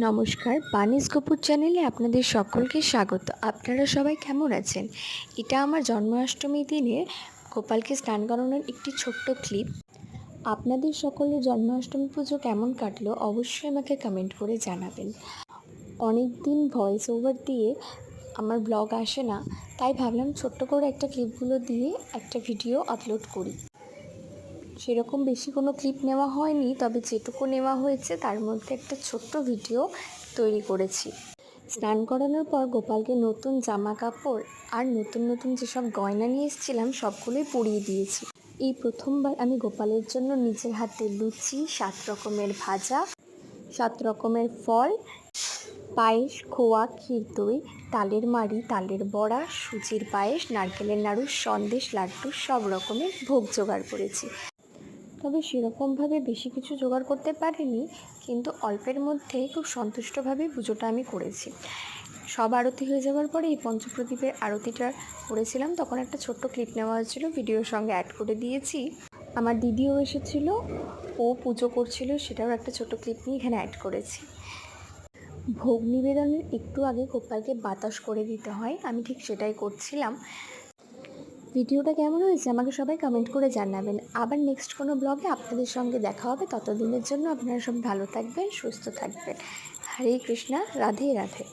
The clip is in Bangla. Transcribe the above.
নমস্কার, বানিস কপুর চ্যানেলে আপনাদের সকলকে স্বাগত। আপনারা সবাই কেমন আছেন? এটা আমার জন্মাষ্টমীর দিনে গোপালকে স্নান করানোর একটি ছোট্ট ক্লিপ। আপনাদের সকলের জন্মাষ্টমী পুজো কেমন কাটলো অবশ্যই আমাকে কমেন্ট করে জানাবেন। অনেক দিন ভয়েস ওভার দিয়ে আমার ব্লগ আসে না, তাই ভাবলাম ছোট্ট করে একটা ক্লিপগুলো দিয়ে একটা ভিডিও আপলোড করি। সেরকম বেশি কোনো ক্লিপ নেওয়া হয়নি, তবে যেটুকু নেওয়া হয়েছে তার মধ্যে একটা ছোট্ট ভিডিও তৈরি করেছি। স্নান করানোর পর গোপালকে নতুন জামা কাপড় আর নতুন নতুন যেসব গয়না নিয়ে এসেছিলাম সবগুলোই পরিয়ে দিয়েছি। এই প্রথমবার আমি গোপালের জন্য নিজের হাতে লুচি, 7 রকমের ভাজা, 7 রকমের ফল, পায়েস, খোয়া, ক্ষীর দই, তালের মাড়ি, তালের বড়া, সুজির পায়েস, নারকেলের নাড়ু, সন্দেশ, লাড্ডু সব রকমের ভোগ জোগাড় করেছি। তবে সেরকমভাবে বেশি কিছু জোগাড় করতে পারিনি, কিন্তু অল্পের মধ্যেই খুব সন্তুষ্টভাবে পুজোটা আমি করেছি। সব আরতি হয়ে যাওয়ার পরে এই পঞ্চপ্রদীপের আরতিটা করেছিলাম, তখন একটা ছোট্ট ক্লিপ নেওয়া হয়েছিল, ভিডিওর সঙ্গে অ্যাড করে দিয়েছি। আমার দিদিও এসেছিল, ও পুজো করছিল, সেটাও একটা ছোট্ট ক্লিপ নিয়ে এখানে অ্যাড করেছি। ভোগ নিবেদনের একটু আগে গোপালকে বাতাস করে দিতে হয়, আমি ঠিক সেটাই করছিলাম। ভিডিওটা কেমন হয়েছে আমাকে সবাই কমেন্ট করে জানাবেন। আবার নেক্সট কোনো ব্লগে আপনাদের সঙ্গে দেখা হবে। ততদিনের জন্য আপনারা সব ভালো থাকবেন, সুস্থ থাকবেন। হরে কৃষ্ণা, রাধে রাধে।